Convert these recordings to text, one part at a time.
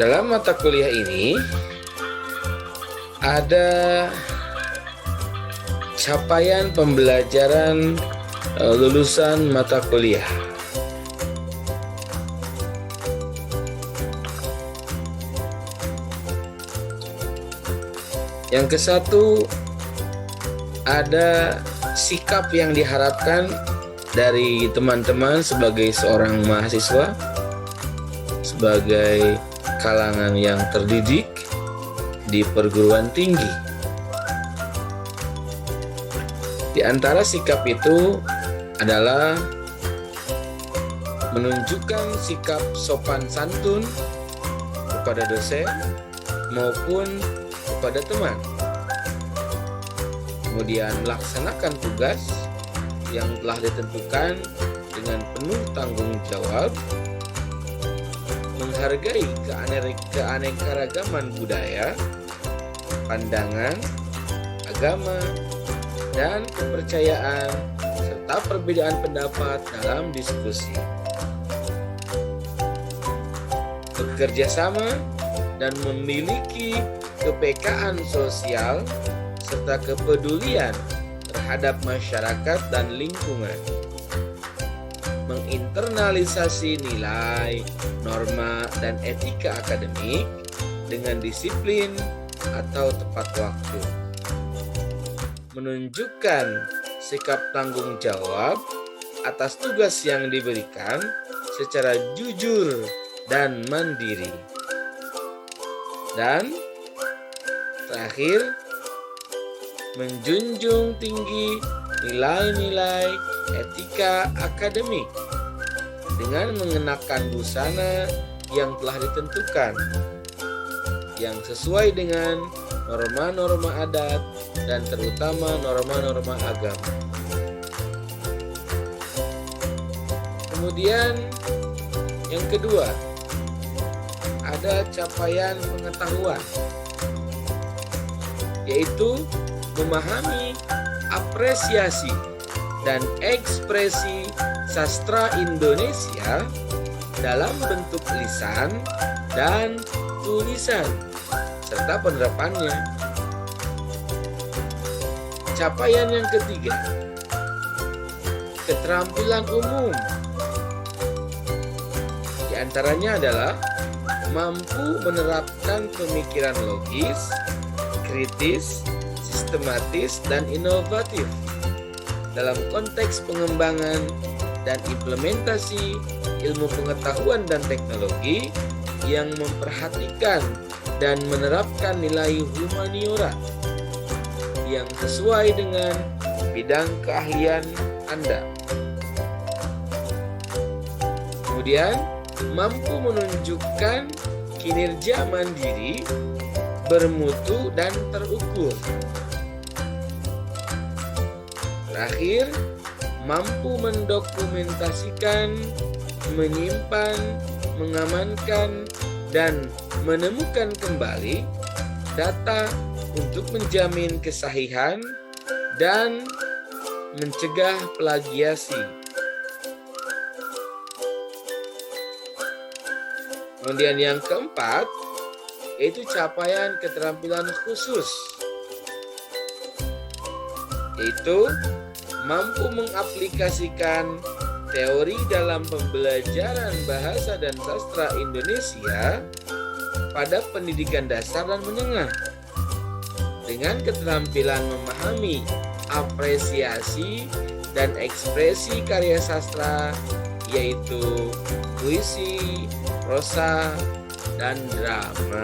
Dalam mata kuliah ini ada capaian pembelajaran lulusan mata kuliah. Yang ke-1 ada sikap yang diharapkan dari teman-teman sebagai seorang mahasiswa, sebagai kalangan yang terdidik di perguruan tinggi. Di antara sikap itu adalah menunjukkan sikap sopan santun kepada dosen maupun kepada teman. Kemudian laksanakan tugas yang telah ditentukan dengan penuh tanggung jawab, menghargai keanekaragaman budaya, pandangan, agama, dan kepercayaan, serta perbedaan pendapat dalam diskusi. Bekerja sama dan memiliki kepekaan sosial serta kepedulian terhadap masyarakat dan lingkungan. Menginternalisasi nilai, norma, dan etika akademik dengan disiplin atau tepat waktu. Menunjukkan sikap tanggung jawab atas tugas yang diberikan secara jujur dan mandiri. Dan terakhir, menjunjung tinggi nilai-nilai etika akademik dengan mengenakan busana yang telah ditentukan, yang sesuai dengan norma-norma adat dan terutama norma-norma agama. Kemudian yang kedua, ada capaian pengetahuan, yaitu memahami apresiasi dan ekspresi sastra Indonesia dalam bentuk lisan dan tulisan, serta penerapannya. Capaian yang ketiga, keterampilan umum. Di antaranya adalah mampu menerapkan pemikiran logis, kritis, sistematis, dan inovatif dalam konteks pengembangan dan implementasi ilmu pengetahuan dan teknologi yang memperhatikan dan menerapkan nilai humaniora yang sesuai dengan bidang keahlian Anda. Kemudian, mampu menunjukkan kinerja mandiri, bermutu, dan terukur. Terakhir, mampu mendokumentasikan, menyimpan, mengamankan, dan menemukan kembali data untuk menjamin kesahihan dan mencegah plagiasi. Kemudian yang keempat, yaitu capaian keterampilan khusus, yaitu mampu mengaplikasikan teori dalam pembelajaran bahasa dan sastra Indonesia pada pendidikan dasar dan menengah dengan keterampilan memahami apresiasi dan ekspresi karya sastra, yaitu puisi, prosa, dan drama.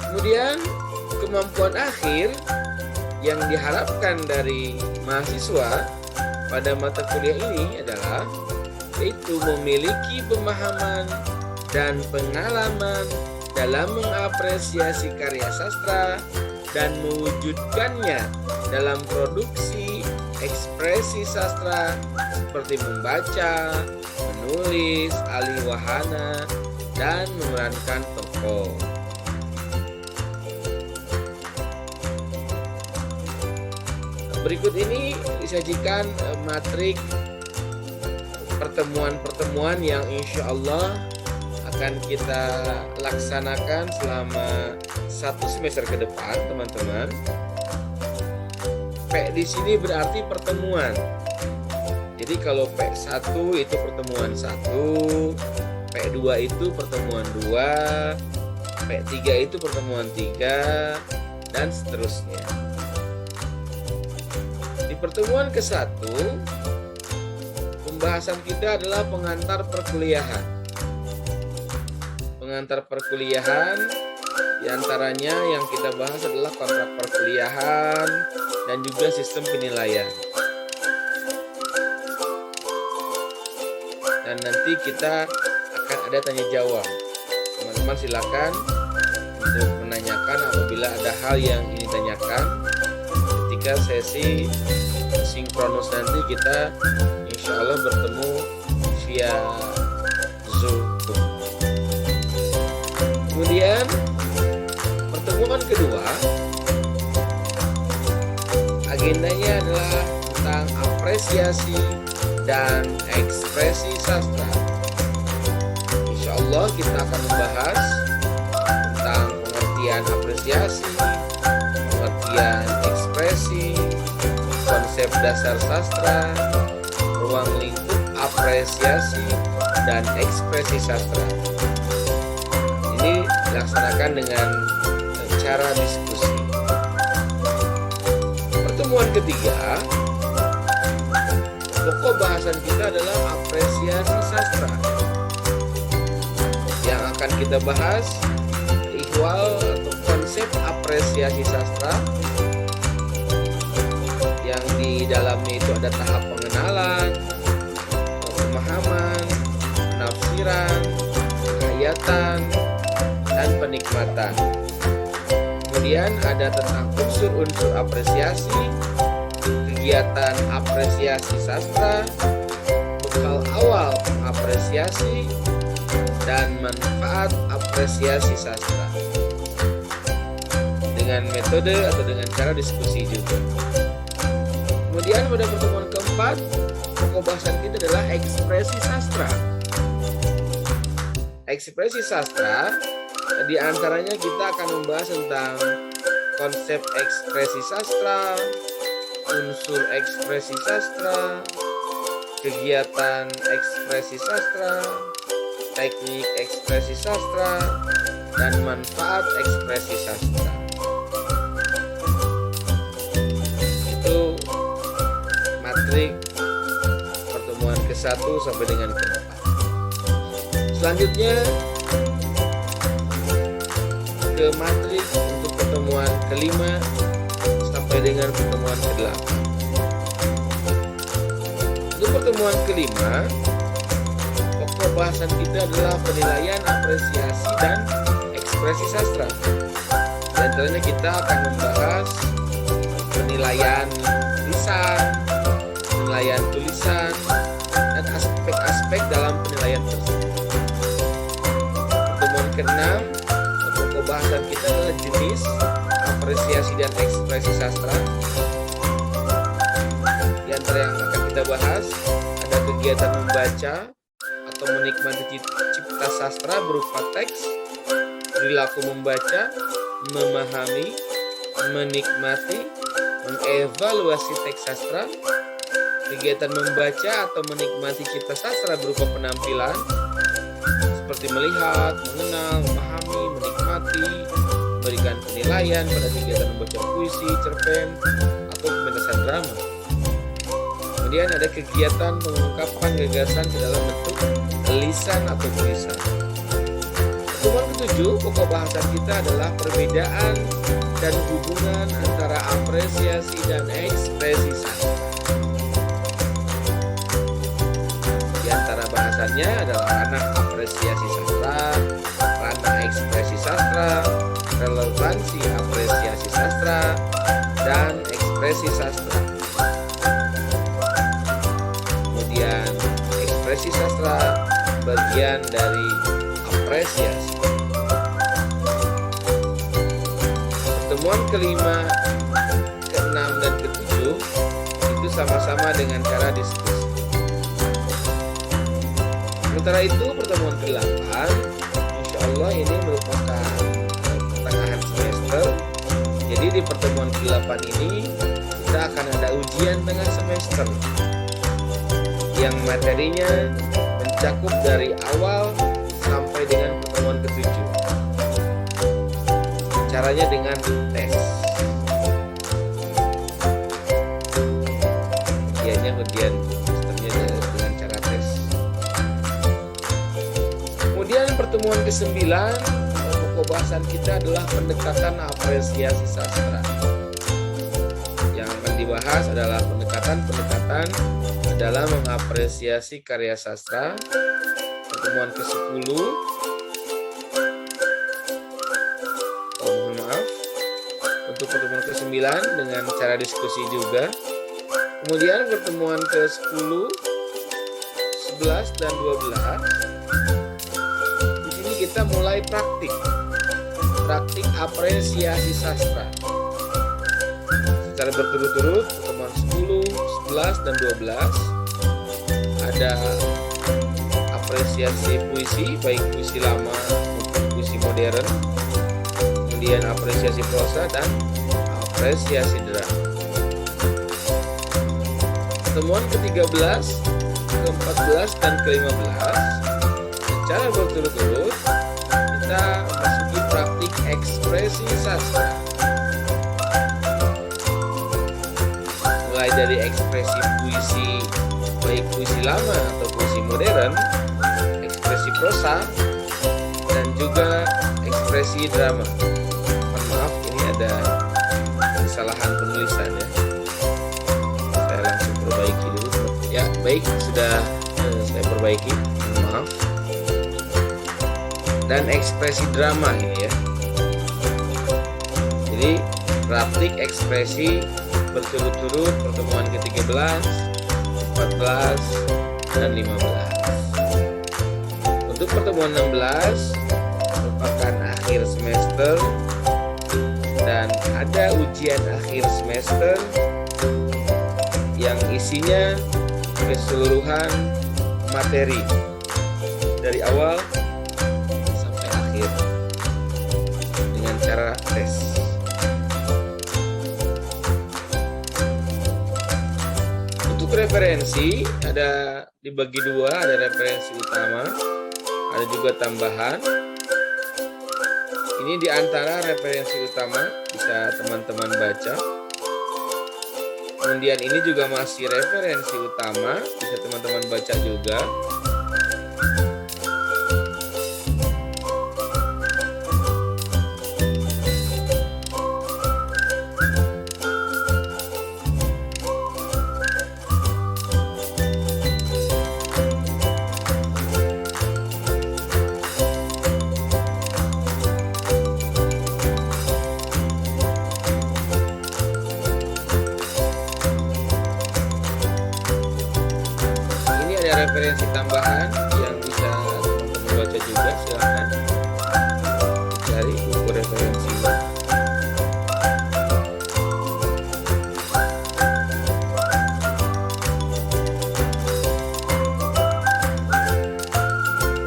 Kemudian kemampuan akhir yang diharapkan dari mahasiswa pada mata kuliah ini adalah yaitu memiliki pemahaman dan pengalaman dalam mengapresiasi karya sastra dan mewujudkannya dalam produksi ekspresi sastra seperti membaca, menulis, alih wahana, dan memerankan tokoh. Berikut ini disajikan matrik pertemuan-pertemuan yang insya Allah akan kita laksanakan selama 1 semester ke depan, teman-teman. P di sini berarti pertemuan. Jadi kalau P1 itu pertemuan 1, P2 itu pertemuan 2, P3 itu pertemuan 3, dan seterusnya. Di pertemuan ke-1, pembahasan kita adalah pengantar perkuliahan. Pengantar perkuliahan diantaranya yang kita bahas adalah kontrak perkuliahan dan juga sistem penilaian. Dan nanti kita akan ada tanya jawab. Teman-teman silakan untuk menanyakan apabila ada hal yang ingin ditanyakan ketika sesi sinkronus nanti kita insya Allah bertemu via Zoom. Kemudian pertemuan kedua, agendanya adalah tentang apresiasi dan ekspresi sastra. Insya Allah kita akan membahas tentang pengertian apresiasi, pengertian ekspresi, konsep dasar sastra, ruang lingkup apresiasi dan ekspresi sastra. Ini dilaksanakan dengan cara diskusi. Pertemuan ketiga, pokok bahasan kita adalah apresiasi sastra. Yang akan kita bahas ihwal atau konsep apresiasi sastra, yang di dalamnya itu ada tahap pengenalan, pemahaman, penafsiran, hayatan, dan penikmatan. Kemudian ada tentang unsur-unsur apresiasi, kegiatan apresiasi sastra, bekal awal pengapresiasi, dan manfaat apresiasi sastra. Dengan metode atau dengan cara diskusi juga. Kemudian pada pertemuan keempat, pokok bahasan kita adalah ekspresi sastra. Ekspresi sastra, di antaranya kita akan membahas tentang konsep ekspresi sastra, unsur ekspresi sastra, kegiatan ekspresi sastra, teknik ekspresi sastra, dan manfaat ekspresi sastra. Itu matrik pertemuan ke-1 sampai dengan ke-4. Selanjutnya ke matrik untuk pertemuan ke-5 sampai dengan pertemuan ke-8. Untuk pertemuan ke-5, pokok bahasan kita adalah penilaian apresiasi dan ekspresi sastra. Di antaranya kita akan membahas penilaian lisan, penilaian tulisan, dan aspek-aspek dalam penilaian tersebut. Pertemuan ke-6, pokok bahasan kita adalah jenis apresiasi dan ekspresi sastra. Di antara yang akan kita bahas ada kegiatan membaca atau menikmati cipta sastra berupa teks, perilaku membaca, memahami, menikmati, mengevaluasi teks sastra, kegiatan membaca atau menikmati cipta sastra berupa penampilan seperti melihat, mengenal, memahami, menikmati, memberikan penilaian pada kegiatan membaca puisi, cerpen, atau pementasan drama. Kemudian ada kegiatan mengungkapkan gagasan ke dalam bentuk lisan atau tulisan. Pertemuan ke-7, pokok bahasan kita adalah perbedaan dan hubungan antara apresiasi dan ekspresi sastra. Di antara bahasannya adalah ranah apresiasi sastra, ranah ekspresi sastra, relevansi apresiasi sastra, dan ekspresi sastra. Kemudian ekspresi sastra bagian dari apresiasi. Pertemuan ke-5, ke-6, dan ke-7 itu sama-sama dengan cara diskusi. Sementara itu pertemuan ke-8, insya Allah ini merupakan pertengahan semester. Jadi di pertemuan ke-8 ini kita akan ada ujian tengah semester yang materinya mencakup dari awal sampai dengan pertemuan ke-7. Caranya dengan tes. Ujian sistemnya dengan cara tes. Kemudian pertemuan ke-9, pokok bahasan kita adalah pendekatan apresiasi sastra. Yang akan dibahas adalah pendekatan dalam mengapresiasi karya sastra. Pertemuan ke-10, untuk pertemuan ke-9 dengan cara diskusi juga. Kemudian pertemuan ke-10, 11 dan 12. Di sini kita mulai praktik apresiasi sastra. Secara berturut-turut pertemuan 10, 11 dan 12 ada apresiasi puisi, baik puisi lama maupun puisi modern. Kemudian apresiasi prosa dan apresiasi drama. Pertemuan ke-13, ke-14 dan ke-15 secara berturut-turut kita masuki praktik ekspresi sastra. Mulai dari ekspresi puisi, baik puisi lama atau puisi modern, ekspresi prosa, dan juga ekspresi drama. Mohon maaf, ini ada kesalahan penulisan ya. Saya langsung perbaiki dulu. Ya, baik, sudah saya perbaiki. Mohon maaf. Dan ekspresi drama ini ya. Jadi praktik ekspresi berturut-turut pertemuan ke-13, 14, dan 15. Untuk pertemuan 16 merupakan akhir semester dan ada ujian akhir semester yang isinya keseluruhan materi dari awal sampai akhir dengan cara tes. Untuk referensi ada dibagi dua, ada referensi utama, ada juga tambahan. Ini di antara referensi utama bisa teman-teman baca. Kemudian ini juga masih referensi utama, bisa teman-teman baca juga. Referensi tambahan yang bisa teman-teman baca juga, silahkan cari buku referensinya.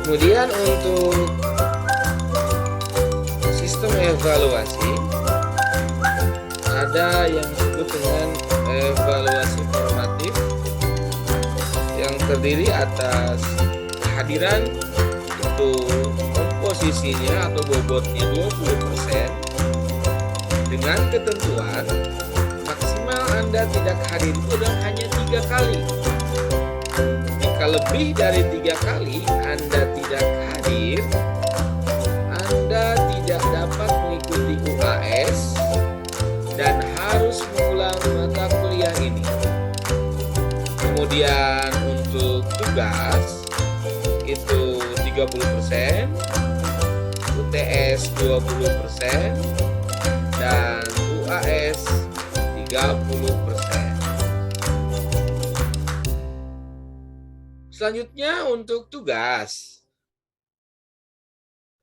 Kemudian untuk sistem evaluasi ada yang disebut dengan evaluasi formatif yang terdiri atas kehadiran itu komposisinya atau bobotnya 20% dengan ketentuan maksimal Anda tidak hadir itu adalah hanya 3 kali. Jika lebih dari 3 kali Anda tidak hadir, Anda tidak dapat mengikuti UAS dan harus mengulang mata kuliah ini. Kemudian untuk tugas itu 30%, UTS 20%, dan UAS 30%. Selanjutnya untuk tugas.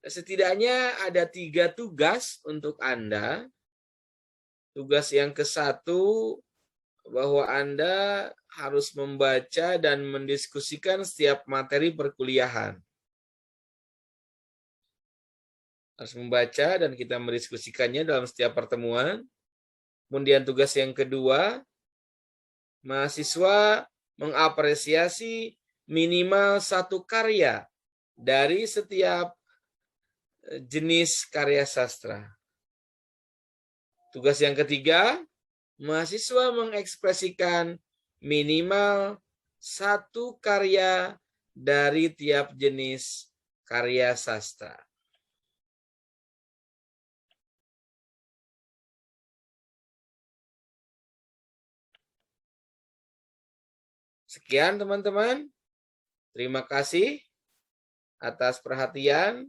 Setidaknya ada 3 tugas untuk Anda. Tugas yang ke-1 bahwa Anda harus membaca dan mendiskusikan setiap materi perkuliahan. Harus membaca dan kita mendiskusikannya dalam setiap pertemuan. Kemudian tugas yang kedua, mahasiswa mengapresiasi minimal satu karya dari setiap jenis karya sastra. Tugas yang ketiga, mahasiswa mengekspresikan minimal satu karya dari tiap jenis karya sastra. Sekian teman-teman. Terima kasih atas perhatian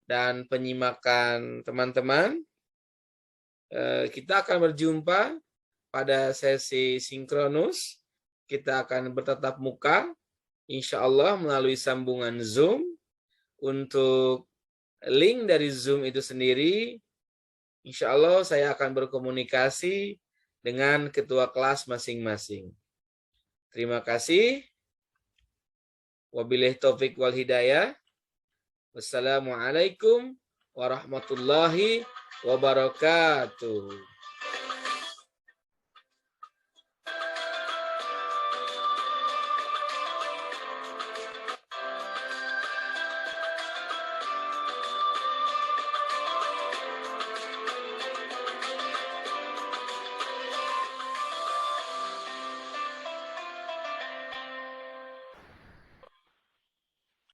dan penyimakan teman-teman. Kita akan berjumpa pada sesi sinkronus. Kita akan bertatap muka, insya Allah melalui sambungan Zoom. Untuk link dari Zoom itu sendiri, insya Allah saya akan berkomunikasi dengan ketua kelas masing-masing. Terima kasih. Wabillahi taufik wal hidayah. Wassalamualaikum warahmatullahi wabarakatuh.